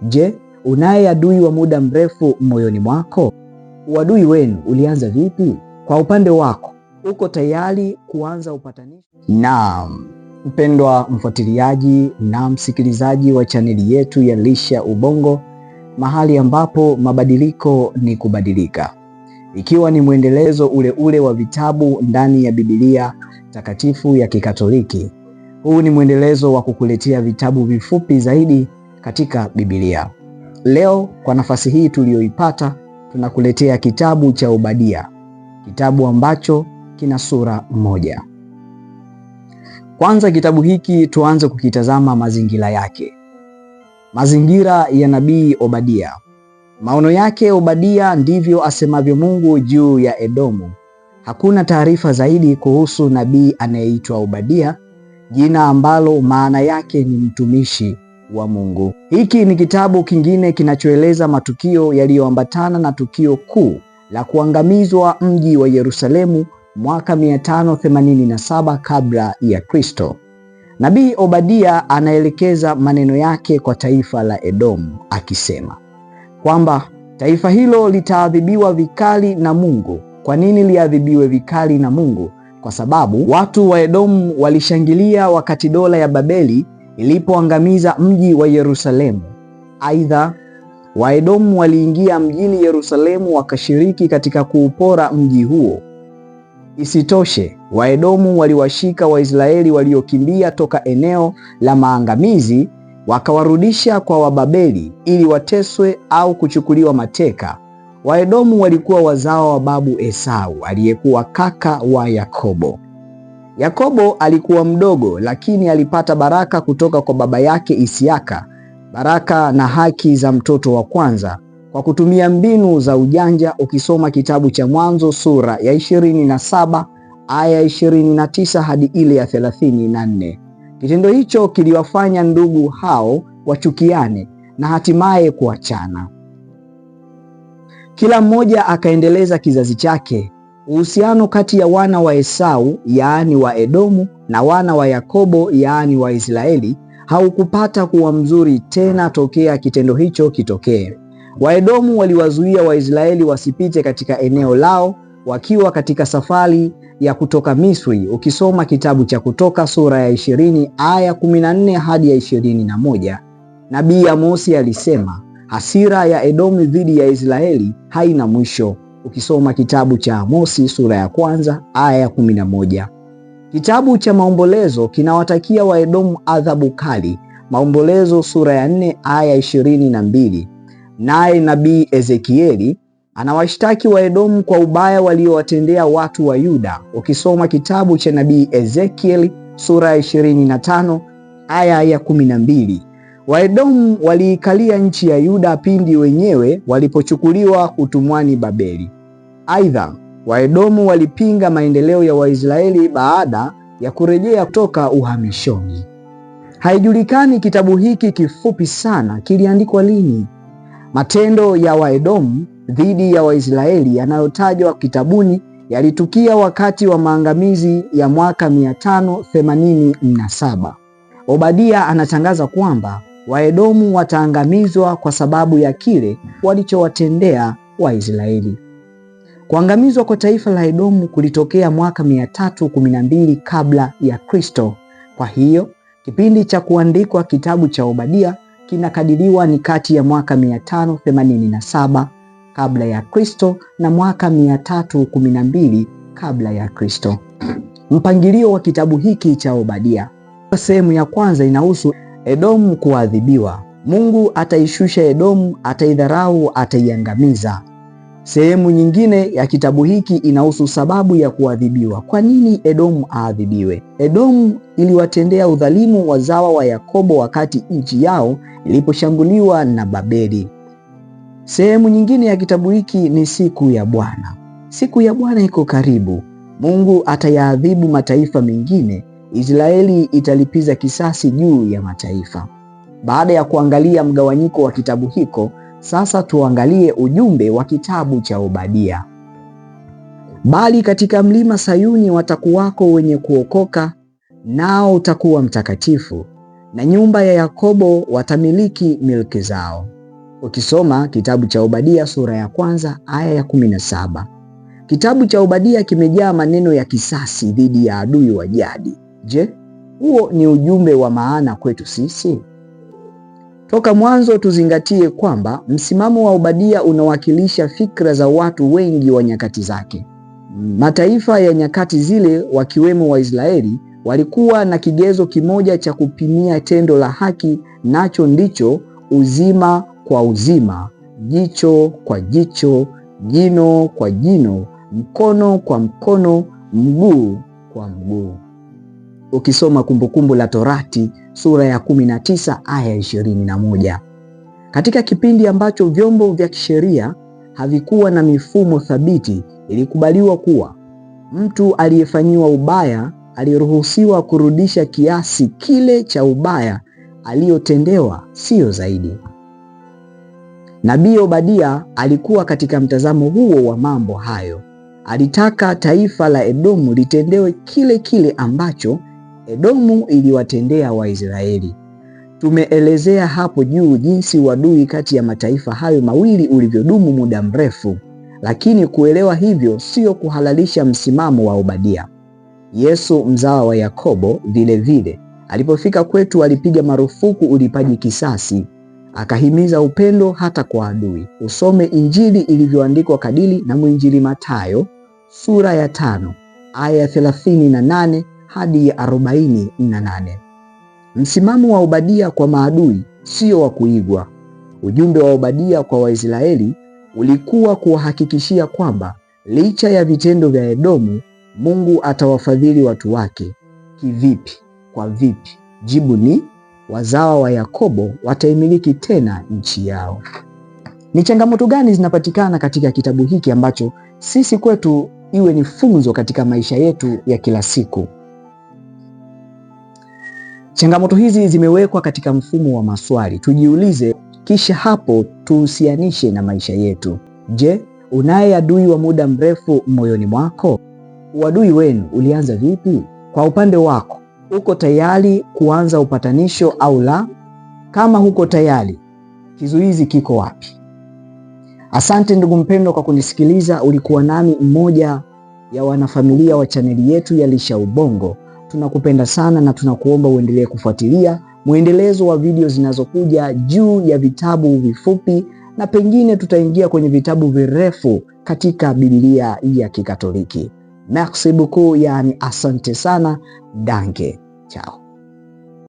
Je, unaye adui wa muda mrefu moyoni mwako? Uadui wenu ulianza vipi? Kwa upande wako, uko tayari kuanza upatanisho? Naam, mpendwa mfuatiliaji na msikilizaji wa chaneli yetu ya Lisha Ubongo, mahali ambapo mabadiliko ni kubadilika, ikiwa ni mwendelezo ule wa vitabu ndani ya Biblia takatifu ya Kikatoliki. Huu ni mwendelezo wa kukuletea vitabu vifupi zaidi katika Biblia. Leo kwa nafasi hii tuliyoipata, tunakuletea kitabu cha Obadia, kitabu ambacho kina sura moja. Kwanza kitabu hiki tuanze kukitazama mazingira yake. Mazingira ya nabii Obadia. Maono yake Obadia, ndivyo asemavyo Mungu juu ya Edomu. Hakuna taarifa zaidi kuhusu nabii anayeitwa Obadia, jina ambalo maana yake ni mtumishi wa Mungu. Hiki ni kitabu kingine kinachoeleza matukio yaliyoambatana na tukio kuu la kuangamizwa mji wa Yerusalemu mwaka 587 kabla ya Kristo. Nabii Obadia anaelekeza maneno yake kwa taifa la Edomu akisema kwamba taifa hilo litaadhibiwa vikali na Mungu. Kwa nini liadhibiwe vikali na Mungu? Kwa sababu watu wa Edomu walishangilia wakati dola ya Babeli ilipoangamiza mji wa Yerusalemu. Aidha, Waedomu waliingia mjini Yerusalemu wakashiriki katika kuupora mji huo. Isitoshe, Waedomu waliwashika Waisraeli waliokimbia toka eneo la maangamizi, wakawarudisha kwa Wababeli ili wateswe au kuchukuliwa mateka. Waedomu walikuwa wazao wa babu Esau, aliyekuwa kaka wa Yakobo. Yakobo alikuwa mdogo, lakini alipata baraka kutoka kwa baba yake Isiaka, baraka na haki za mtoto wa kwanza, kwa kutumia mbinu za ujanja. Ukisoma kitabu cha Mwanzo sura ya 27 aya 29 hadi ile ya 34. Kitendo hicho kiliwafanya ndugu hao wachukiane na hatimaye kuachana. Kila mmoja akaendeleza kizazi chake. Uhusiano kati ya wana wa Esau, yaani wa Edomu, na wana wa Yakobo, yaani wa Israeli, haukupata kuwa mzuri tena tokea kitendo hicho kitokee. Waedomu waliwazuia Waisraeli wasipite katika eneo lao wakiwa katika safari ya kutoka Misri. Ukisoma kitabu cha Kutoka sura ya 20 aya 14 hadi ya 21, nabii Amosi alisema hasira ya Edomu dhidi ya Israeli haina mwisho. Ukisoma kitabu cha Amosi sura ya 1 aya ya 11. Kitabu cha Maombolezo kinawatakia Waedomu adhabu kali. Maombolezo sura ya 4 aya 22. Naye nabii Ezekieli anawashtaki Waedomu kwa ubaya waliowatendea watu wa Yuda. Ukisoma kitabu cha nabii Ezekieli sura ya 25 aya ya 12. Waedomu waliikalia nchi ya Yuda pindi wenyewe walipochukuliwa utumwani Babeli. Aidha, Waedomu walipinga maendeleo ya Waisraeli baada ya kurejea kutoka uhamishoni. Haijulikani kitabu hiki kifupi sana kiliandikwa lini. Matendo ya Waedomu dhidi ya Waisraeli yanayotajwa kitabuni yalitukia wakati wa maangamizi ya mwaka 587. Obadia anatangaza kwamba Waedomu wataangamizwa kwa sababu ya kile walichowatendea Waisraeli. Kuangamizwa kwa taifa la Edomu kulitokea mwaka 312 kabla ya Kristo. Kwa hiyo, kipindi cha kuandikwa kitabu cha Obadia kinakadiriwa ni kati ya mwaka 587 kabla ya Kristo na mwaka 312 kabla ya Kristo. Mpangilio wa kitabu hiki cha Obadia. Sehemu ya kwanza inahusu Edomu kuadhibiwa. Mungu ataishusha Edomu, ataidharau, ataiangamiza. Sehemu nyingine ya kitabu hiki inahusu sababu ya kuadhibiwa. Kwa nini Edomu aadhibiwe? Edomu iliwatendea udhalimu wazawa wa Yakobo wakati nchi yao iliposhambuliwa na Babeli. Sehemu nyingine ya kitabu hiki ni siku ya Bwana. Siku ya Bwana iko karibu. Mungu atayaadhibu mataifa mengine. Israeli italipiza kisasi juu ya mataifa. Baada ya kuangalia mgawanyiko wa kitabu hiko, sasa tuangalie ujumbe wa kitabu cha Obadia. Bali katika mlima Sayuni watakuwako wenye kuokoka, nao utakuwa mtakatifu. na nyumba ya Yakobo watamiliki milki zao. Ukisoma kitabu cha Obadia sura ya 1 aya ya 17. Kitabu cha Obadia kimejaa maneno ya kisasi dhidi ya adui wa jadi. Je, huo ni ujumbe wa maana kwetu sisi? Toka mwanzo tuzingatie kwamba msimamo wa Obadia unawakilisha fikra za watu wengi wa nyakati zake. Mataifa ya nyakati zile wakiwemo Waisraeli walikuwa na kigezo kimoja cha kupimia tendo la haki, nacho ndicho uzima kwa uzima, jicho kwa jicho, jino kwa jino, mkono kwa mkono, mguu kwa mguu. Ukisoma Kumbukumbu la Torati sura ya 19 aya 21. Katika kipindi ambacho vyombo vya kisheria havikuwa na mifumo thabiti, ilikubaliwa kuwa mtu aliyefanyiwa ubaya aliruhusiwa kurudisha kiasi kile cha ubaya aliyotendewa, sio zaidi. Nabii Obadia alikuwa katika mtazamo huo wa mambo hayo. Alitaka taifa la Edomu litendewe kile kile ambacho Edomu iliwatendea Waisraeli. Tumeelezea hapo juu jinsi uadui kati ya mataifa hayo mawili ulivyodumu muda mrefu, lakini kuelewa hivyo sio kuhalalisha msimamo wa Obadia. Yesu mzawa wa Yakobo vile vile alipofika kwetu alipiga marufuku ulipaji kisasi, akahimiza upendo hata kwa adui. Usome Injili ilivyoandikwa kadiri na mwinjili Mathayo sura ya 5 aya 38 hadi ya 48. Msimamo wa Obadia kwa maadui sio wa kuigwa. Ujumbe wa Obadia kwa Waisraeli ulikuwa kuwahakikishia kwamba licha ya vitendo vya Edomu, Mungu atawafadhili watu wake. Kivipi? Kwa vipi? Jibu ni wazao wa Yakobo wataimiliki tena nchi yao. Ni changamoto gani zinapatikana katika kitabu hiki ambacho sisi kwetu iwe ni funzo katika maisha yetu ya kila siku? Changamoto hizi zimewekwa katika mfumo wa maswali. Tujiulize, kisha hapo tuhusianishe na maisha yetu. Je, unaye adui wa muda mrefu moyoni mwako? Uadui wenu ulianza vipi? Kwa upande wako, uko tayari kuanza upatanisho au la? Kama huko tayari, kizuizi kiko wapi? Asante ndugu mpendwa kwa kunisikiliza. Ulikuwa nami mmoja ya wanafamilia wa chaneli yetu ya Lisha Ubongo. Tunakupenda sana na tunakuomba uendelee kufuatilia mwendelezo wa video zinazokuja juu ya vitabu vifupi, na pengine tutaingia kwenye vitabu virefu katika Biblia ya Kikatoliki. Merci beaucoup, yani asante sana. Danke. Ciao.